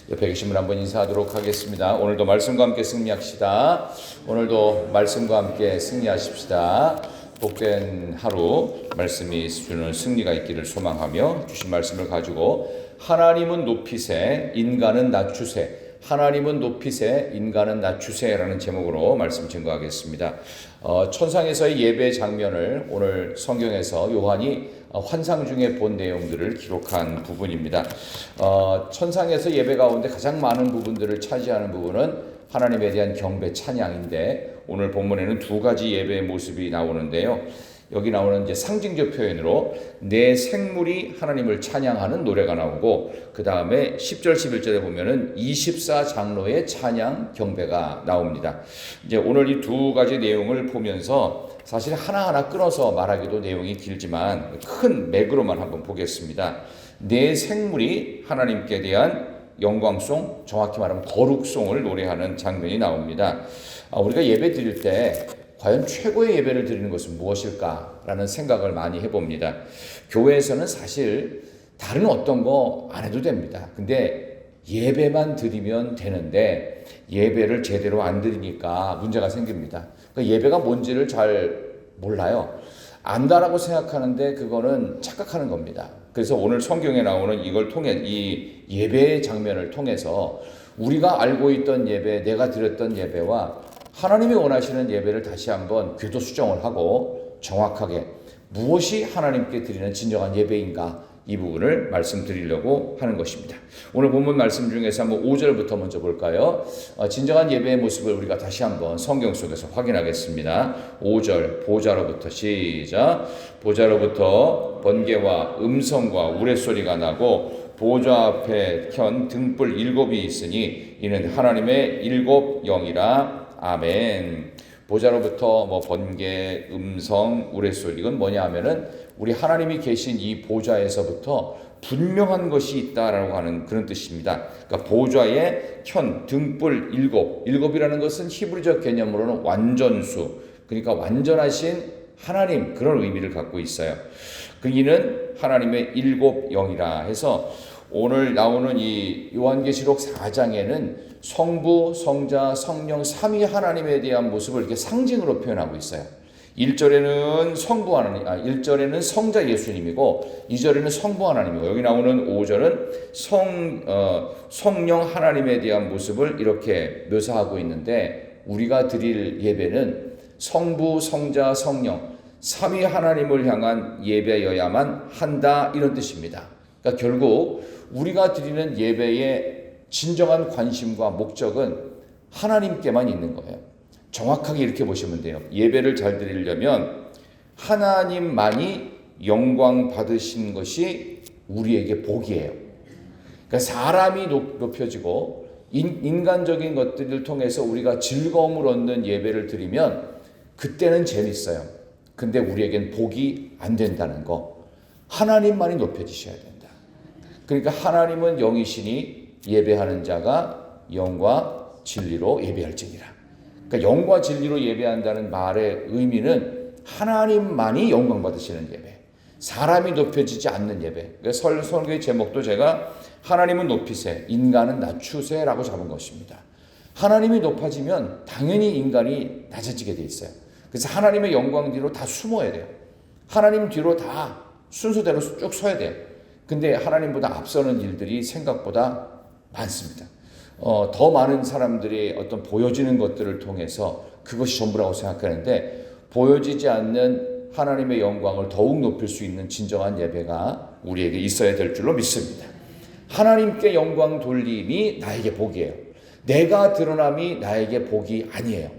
옆에 계신 분 한번 인사하도록 하겠습니다. 오늘도 말씀과 함께 승리합시다. 오늘도 말씀과 함께 승리하십시다. 복된 하루 말씀이 주는 승리가 있기를 소망하며 주신 말씀을 가지고 하나님은 높이세 인간은 낮추세, 하나님은 높이세 인간은 낮추세라는 제목으로 말씀 증거하겠습니다. 천상에서의 예배 장면을 오늘 성경에서 요한이 환상 중에 본 내용들을 기록한 부분입니다. 천상에서 예배 가운데 가장 많은 부분들을 차지하는 부분은 하나님에 대한 경배 찬양인데, 오늘 본문에는 두 가지 예배의 모습이 나오는데요. 여기 나오는 이제 상징적 표현으로 내 생물이 하나님을 찬양하는 노래가 나오고, 그 다음에 10절 11절에 보면은 24장로의 찬양 경배가 나옵니다. 이제 오늘 이 두 가지 내용을 보면서 사실 하나하나 끊어서 말하기도 내용이 길지만 큰 맥으로만 한번 보겠습니다. 내 생물이 하나님께 대한 영광송, 정확히 말하면 거룩송을 노래하는 장면이 나옵니다. 우리가 예배 드릴 때 과연 최고의 예배를 드리는 것은 무엇일까라는 생각을 많이 해봅니다. 교회에서는 사실 다른 어떤 거 안 해도 됩니다. 근데 예배만 드리면 되는데 예배를 제대로 안 드리니까 문제가 생깁니다. 그러니까 예배가 뭔지를 잘 몰라요. 안다라고 생각하는데 그거는 착각하는 겁니다. 그래서 오늘 성경에 나오는 이걸 통해, 이 예배의 장면을 통해서 우리가 알고 있던 예배, 내가 드렸던 예배와 하나님이 원하시는 예배를 다시 한번 궤도 수정을 하고 정확하게 무엇이 하나님께 드리는 진정한 예배인가, 이 부분을 말씀드리려고 하는 것입니다. 오늘 본문 말씀 중에서 한번 5절부터 먼저 볼까요? 진정한 예배의 모습을 우리가 다시 한번 성경 속에서 확인하겠습니다. 5절 보좌로부터 시작. 보좌로부터 번개와 음성과 우레소리가 나고 보좌 앞에 켠 등불 7이 있으니 이는 하나님의 7 영이라. 아멘. 보좌로부터 번개, 음성, 우레소리, 이건 뭐냐 하면은 우리 하나님이 계신 이 보좌에서부터 분명한 것이 있다라고 하는 그런 뜻입니다. 그러니까 보좌에 켠 등불 7, 7이라는 것은 히브리적 개념으로는 완전수, 그러니까 완전하신 하나님, 그런 의미를 갖고 있어요. 이는 하나님의 7 영이라 해서 오늘 나오는 이 요한계시록 4장에는 성부, 성자, 성령 삼위 하나님에 대한 모습을 이렇게 상징으로 표현하고 있어요. 1절에는 성부 하나님, 1절에는 성자 예수님이고 2절에는 성부 하나님이고, 여기 나오는 5절은 성령 하나님에 대한 모습을 이렇게 묘사하고 있는데, 우리가 드릴 예배는 성부, 성자, 성령 삼위 하나님을 향한 예배여야만 한다, 이런 뜻입니다. 그러니까 결국 우리가 드리는 예배의 진정한 관심과 목적은 하나님께만 있는 거예요. 정확하게 이렇게 보시면 돼요. 예배를 잘 드리려면 하나님만이 영광 받으신 것이 우리에게 복이에요. 그러니까 사람이 높여지고 인간적인 것들을 통해서 우리가 즐거움을 얻는 예배를 드리면 그때는 재밌어요. 근데 우리에겐 복이 안 된다는 거. 하나님만이 높여지셔야 된다. 그러니까 하나님은 영이시니 예배하는 자가 영과 진리로 예배할지니라. 그러니까 영과 진리로 예배한다는 말의 의미는 하나님만이 영광 받으시는 예배, 사람이 높여지지 않는 예배. 그러니까 설교의 제목도 제가 하나님은 높이세, 인간은 낮추세라고 잡은 것입니다. 하나님이 높아지면 당연히 인간이 낮아지게 돼 있어요. 그래서 하나님의 영광 뒤로 다 숨어야 돼요. 하나님 뒤로 다 순서대로 쭉 서야 돼요. 근데 하나님보다 앞서는 일들이 생각보다 많습니다. 더 많은 사람들이 어떤 보여지는 것들을 통해서 그것이 전부라고 생각하는데, 보여지지 않는 하나님의 영광을 더욱 높일 수 있는 진정한 예배가 우리에게 있어야 될 줄로 믿습니다. 하나님께 영광 돌림이 나에게 복이에요. 내가 드러남이 나에게 복이 아니에요.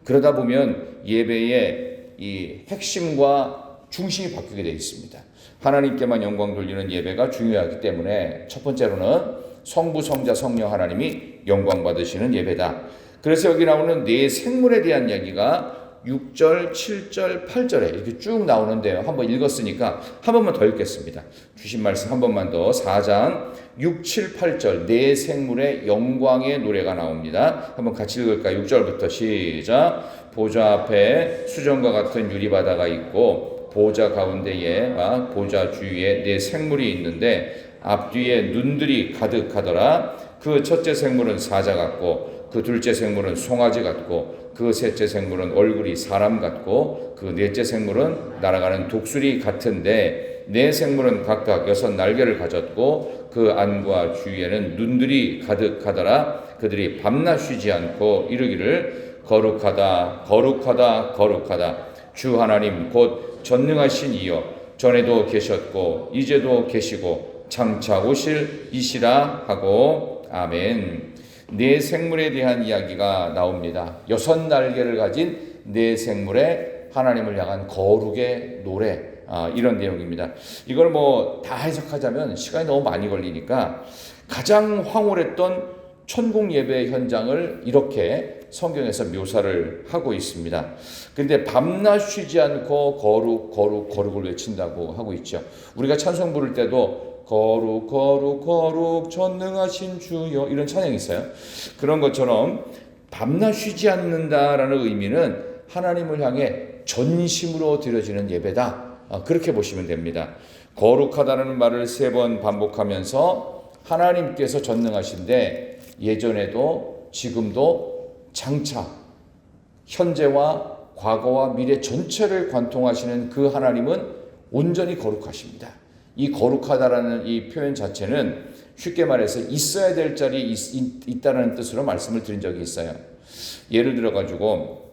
그러다 보면 예배의 이 핵심과 중심이 바뀌게 되어 있습니다. 하나님께만 영광 돌리는 예배가 중요하기 때문에 첫 번째로는 성부, 성자, 성령 하나님이 영광 받으시는 예배다. 그래서 여기 나오는 네 생물에 대한 이야기가 6절, 7절, 8절에 이렇게 쭉 나오는데요. 한번 읽었으니까 한 번만 더 읽겠습니다. 주신 말씀 한 번만 더. 4장 6, 7, 8절 네 생물의 영광의 노래가 나옵니다. 한번 같이 읽을까요? 6절부터 시작. 보좌 앞에 수정과 같은 유리바다가 있고 보좌 가운데에 보좌 주위에 네 생물이 있는데 앞뒤에 눈들이 가득하더라. 그 첫째 생물은 사자 같고 그 둘째 생물은 송아지 같고 그 셋째 생물은 얼굴이 사람 같고 그 넷째 생물은 날아가는 독수리 같은데 네 생물은 각각 6날개를 가졌고 그 안과 주위에는 눈들이 가득하더라. 그들이 밤낮 쉬지 않고 이르기를 거룩하다 거룩하다 거룩하다 주 하나님 곧 전능하신 이여 전에도 계셨고 이제도 계시고 장차 오실 이시라 하고 아멘. 네 생물에 대한 이야기가 나옵니다. 6날개를 가진 네 생물의 하나님을 향한 거룩의 노래, 이런 내용입니다. 이걸 뭐 다 해석하자면 시간이 너무 많이 걸리니까 가장 황홀했던 천국 예배 현장을 이렇게 성경에서 묘사를 하고 있습니다. 그런데 밤낮 쉬지 않고 거룩 거룩 거룩을 외친다고 하고 있죠. 우리가 찬송 부를 때도 거룩 거룩 거룩 전능하신 주여 이런 찬양이 있어요. 그런 것처럼 밤낮 쉬지 않는다라는 의미는 하나님을 향해 전심으로 드려지는 예배다. 그렇게 보시면 됩니다. 거룩하다는 말을 3번 반복하면서 하나님께서 전능하신데 예전에도 지금도 장차 현재와 과거와 미래 전체를 관통하시는 그 하나님은 온전히 거룩하십니다. 이 거룩하다라는 이 표현 자체는 쉽게 말해서 있어야 될 자리에 있다는 뜻으로 말씀을 드린 적이 있어요. 예를 들어가지고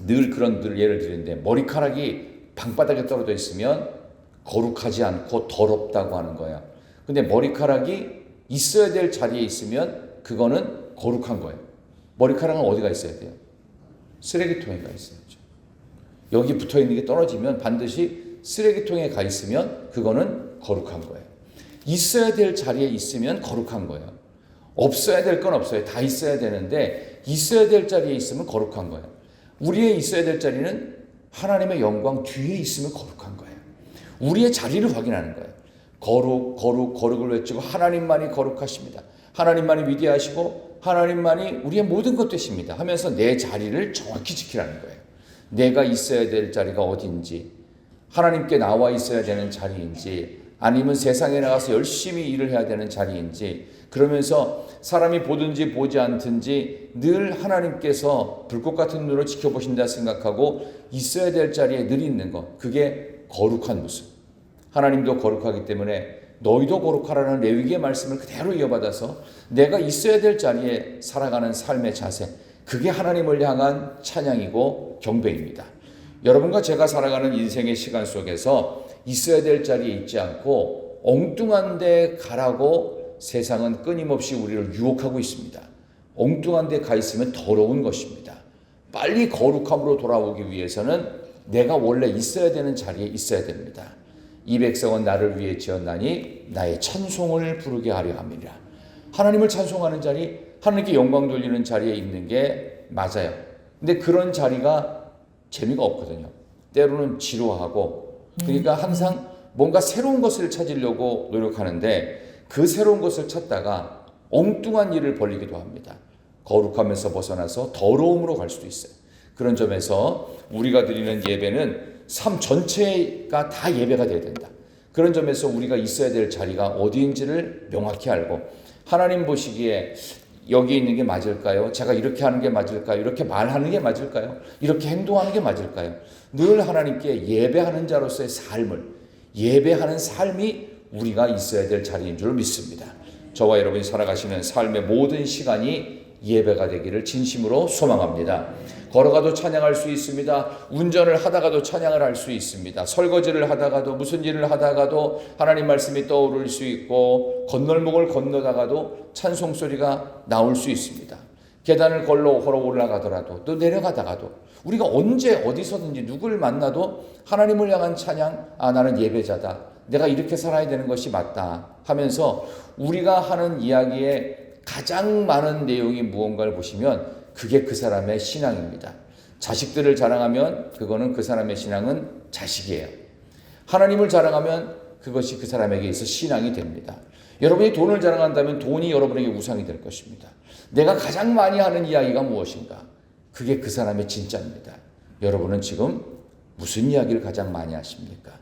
늘 예를 드리는데 머리카락이 방바닥에 떨어져 있으면 거룩하지 않고 더럽다고 하는 거예요. 근데 머리카락이 있어야 될 자리에 있으면 그거는 거룩한 거예요. 머리카락은 어디가 있어야 돼요? 쓰레기통에 가 있어야죠. 여기 붙어 있는 게 떨어지면 반드시 쓰레기통에 가 있으면 그거는 거룩한 거예요. 있어야 될 자리에 있으면 거룩한 거예요. 없어야 될 건 없어요. 다 있어야 되는데 있어야 될 자리에 있으면 거룩한 거예요. 우리의 있어야 될 자리는 하나님의 영광 뒤에 있으면 거룩한 거예요. 우리의 자리를 확인하는 거예요. 거룩, 거룩, 거룩을 외치고 하나님만이 거룩하십니다. 하나님만이 위대하시고 하나님만이 우리의 모든 것 되십니다 하면서 내 자리를 정확히 지키라는 거예요. 내가 있어야 될 자리가 어딘지, 하나님께 나와 있어야 되는 자리인지, 아니면 세상에 나가서 열심히 일을 해야 되는 자리인지, 그러면서 사람이 보든지 보지 않든지 늘 하나님께서 불꽃 같은 눈으로 지켜보신다 생각하고 있어야 될 자리에 늘 있는 것, 그게 거룩한 모습. 하나님도 거룩하기 때문에 너희도 거룩하라는 레위기의 말씀을 그대로 이어받아서 내가 있어야 될 자리에 살아가는 삶의 자세, 그게 하나님을 향한 찬양이고 경배입니다. 여러분과 제가 살아가는 인생의 시간 속에서 있어야 될 자리에 있지 않고 엉뚱한 데 가라고 세상은 끊임없이 우리를 유혹하고 있습니다. 엉뚱한 데 가 있으면 더러운 것입니다. 빨리 거룩함으로 돌아오기 위해서는 내가 원래 있어야 되는 자리에 있어야 됩니다. 이 백성은 나를 위해 지었나니 나의 찬송을 부르게 하려 함이라. 하나님을 찬송하는 자리, 하나님께 영광 돌리는 자리에 있는 게 맞아요. 근데 그런 자리가 재미가 없거든요. 때로는 지루하고, 그러니까 항상 뭔가 새로운 것을 찾으려고 노력하는데 그 새로운 것을 찾다가 엉뚱한 일을 벌이기도 합니다. 거룩하면서 벗어나서 더러움으로 갈 수도 있어요. 그런 점에서 우리가 드리는 예배는 삶 전체가 다 예배가 돼야 된다. 그런 점에서 우리가 있어야 될 자리가 어디인지를 명확히 알고, 하나님 보시기에 여기 있는 게 맞을까요? 제가 이렇게 하는 게 맞을까요? 이렇게 말하는 게 맞을까요? 이렇게 행동하는 게 맞을까요? 늘 하나님께 예배하는 자로서의 삶을, 예배하는 삶이 우리가 있어야 될 자리인 줄 믿습니다. 저와 여러분이 살아가시는 삶의 모든 시간이 예배가 되기를 진심으로 소망합니다. 걸어가도 찬양할 수 있습니다. 운전을 하다가도 찬양을 할 수 있습니다. 설거지를 하다가도, 무슨 일을 하다가도 하나님 말씀이 떠오를 수 있고, 건널목을 건너다가도 찬송 소리가 나올 수 있습니다. 계단을 걸어 올라가더라도, 또 내려가다가도, 우리가 언제 어디서든지 누구를 만나도 하나님을 향한 찬양, 나는 예배자다, 내가 이렇게 살아야 되는 것이 맞다 하면서 우리가 하는 이야기에 가장 많은 내용이 무언가를 보시면 그게 그 사람의 신앙입니다. 자식들을 자랑하면 그거는 그 사람의 신앙은 자식이에요. 하나님을 자랑하면 그것이 그 사람에게 있어 신앙이 됩니다. 여러분이 돈을 자랑한다면 돈이 여러분에게 우상이 될 것입니다. 내가 가장 많이 하는 이야기가 무엇인가? 그게 그 사람의 진짜입니다. 여러분은 지금 무슨 이야기를 가장 많이 하십니까?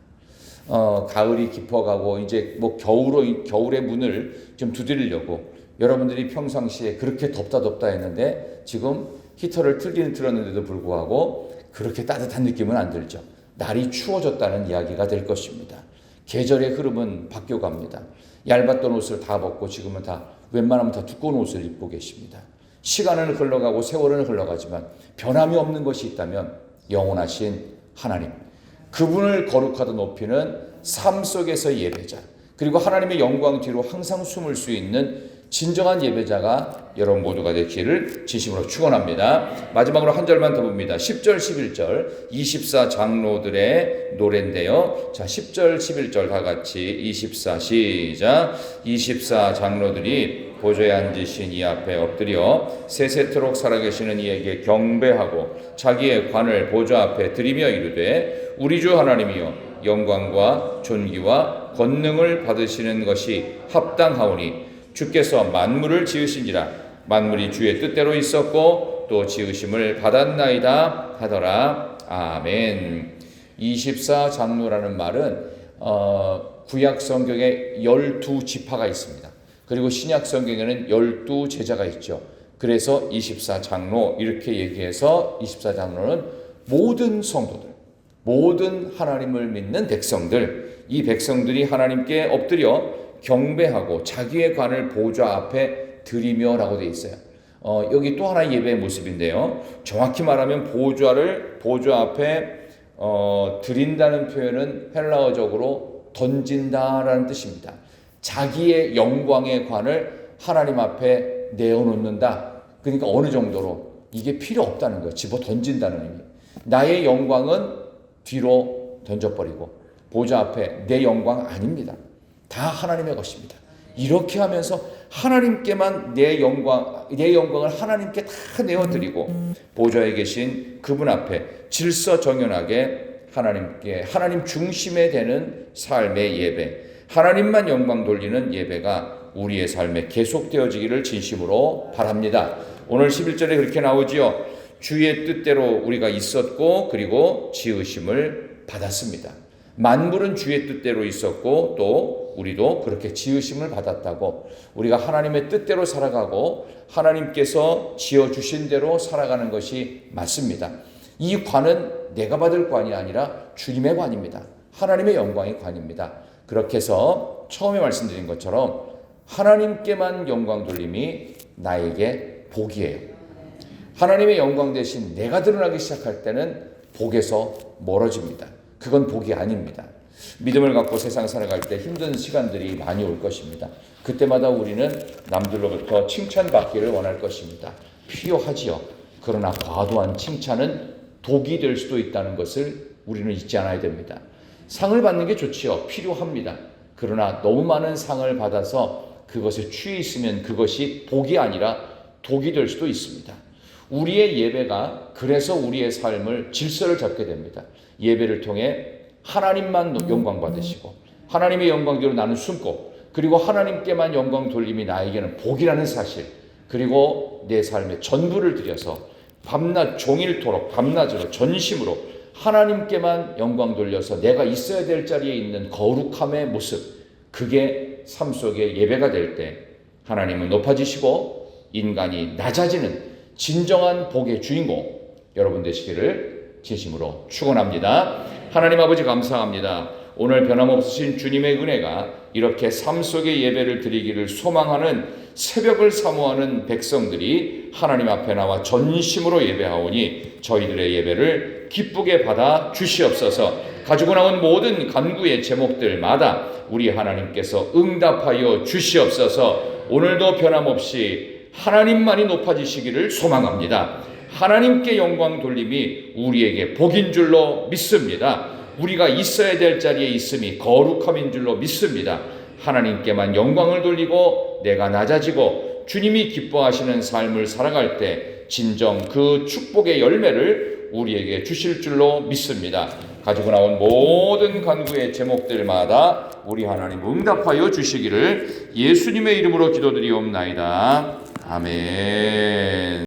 가을이 깊어가고 이제 뭐 겨울의 문을 좀 두드리려고 여러분들이 평상시에 그렇게 덥다 했는데 지금 히터를 틀기는 틀었는데도 불구하고 그렇게 따뜻한 느낌은 안 들죠. 날이 추워졌다는 이야기가 될 것입니다. 계절의 흐름은 바뀌어갑니다. 얇았던 옷을 다 벗고 지금은 다 웬만하면 다 두꺼운 옷을 입고 계십니다. 시간은 흘러가고 세월은 흘러가지만 변함이 없는 것이 있다면 영원하신 하나님, 그분을 거룩하다 높이는 삶 속에서의 예배자, 그리고 하나님의 영광 뒤로 항상 숨을 수 있는 진정한 예배자가 여러분 모두가 되기를 진심으로 축원합니다. 마지막으로 한 절만 더 봅니다. 10절 11절 24 장로들의 노래인데요. 자, 10절 11절 다 같이 24 시작. 24 장로들이 보좌에 앉으신 이 앞에 엎드려 세세토록 살아계시는 이에게 경배하고 자기의 관을 보좌 앞에 드리며 이르되 우리 주 하나님이여 영광과 존귀와 권능을 받으시는 것이 합당하오니 주께서 만물을 지으신지라 만물이 주의 뜻대로 있었고 또 지으심을 받았나이다 하더라. 아멘. 24 장로라는 말은 구약 성경에 12지파가 있습니다. 그리고 신약 성경에는 12 제자가 있죠. 그래서 24 장로 이렇게 얘기해서 24 장로는 모든 성도들, 모든 하나님을 믿는 백성들, 이 백성들이 하나님께 엎드려 경배하고 자기의 관을 보좌 앞에 드리며 라고 되어 있어요. 여기 또 하나의 예배의 모습인데요. 정확히 말하면 보좌 앞에 드린다는 표현은 헬라어적으로 던진다라는 뜻입니다. 자기의 영광의 관을 하나님 앞에 내어놓는다. 그러니까 어느 정도로 이게 필요 없다는 거예요. 집어 던진다는 의미. 나의 영광은 뒤로 던져버리고 보좌 앞에 내 영광 아닙니다. 다 하나님의 것입니다. 이렇게 하면서 하나님께만 내 영광을 하나님께 다 내어드리고 보좌에 계신 그분 앞에 질서정연하게 하나님 중심에 되는 삶의 예배, 하나님만 영광 돌리는 예배가 우리의 삶에 계속되어지기를 진심으로 바랍니다. 오늘 11절에 그렇게 나오지요. 주의 뜻대로 우리가 있었고 그리고 지으심을 받았습니다. 만물은 주의 뜻대로 있었고 또 우리도 그렇게 지으심을 받았다고, 우리가 하나님의 뜻대로 살아가고 하나님께서 지어주신 대로 살아가는 것이 맞습니다. 이 관은 내가 받을 관이 아니라 주님의 관입니다. 하나님의 영광의 관입니다. 그렇게 해서 처음에 말씀드린 것처럼 하나님께만 영광 돌림이 나에게 복이에요. 하나님의 영광 대신 내가 드러나기 시작할 때는 복에서 멀어집니다. 그건 복이 아닙니다. 믿음을 갖고 세상 살아갈 때 힘든 시간들이 많이 올 것입니다. 그때마다 우리는 남들로부터 칭찬받기를 원할 것입니다. 필요하지요. 그러나 과도한 칭찬은 독이 될 수도 있다는 것을 우리는 잊지 않아야 됩니다. 상을 받는 게 좋지요. 필요합니다. 그러나 너무 많은 상을 받아서 그것에 취해 있으면 그것이 복이 아니라 독이 될 수도 있습니다. 우리의 예배가 그래서 우리의 삶을 질서를 잡게 됩니다. 예배를 통해 하나님만 영광 받으시고 하나님의 영광대로 나는 숨고 그리고 하나님께만 영광 돌림이 나에게는 복이라는 사실, 그리고 내 삶의 전부를 들여서 밤낮 종일토록 밤낮으로 전심으로 하나님께만 영광 돌려서 내가 있어야 될 자리에 있는 거룩함의 모습, 그게 삶 속의 예배가 될 때 하나님은 높아지시고 인간이 낮아지는 진정한 복의 주인공 여러분 되시기를 진심으로 축원합니다. 하나님 아버지 감사합니다. 오늘 변함없으신 주님의 은혜가 이렇게 삶 속의 예배를 드리기를 소망하는, 새벽을 사모하는 백성들이 하나님 앞에 나와 전심으로 예배하오니 저희들의 예배를 기쁘게 받아 주시옵소서. 가지고 나온 모든 간구의 제목들마다 우리 하나님께서 응답하여 주시옵소서. 오늘도 변함없이 하나님만이 높아지시기를 소망합니다. 하나님께 영광 돌림이 우리에게 복인 줄로 믿습니다. 우리가 있어야 될 자리에 있음이 거룩함인 줄로 믿습니다. 하나님께만 영광을 돌리고 내가 낮아지고 주님이 기뻐하시는 삶을 살아갈 때 진정 그 축복의 열매를 우리에게 주실 줄로 믿습니다. 가지고 나온 모든 간구의 제목들마다 우리 하나님 응답하여 주시기를 예수님의 이름으로 기도드리옵나이다. 아멘.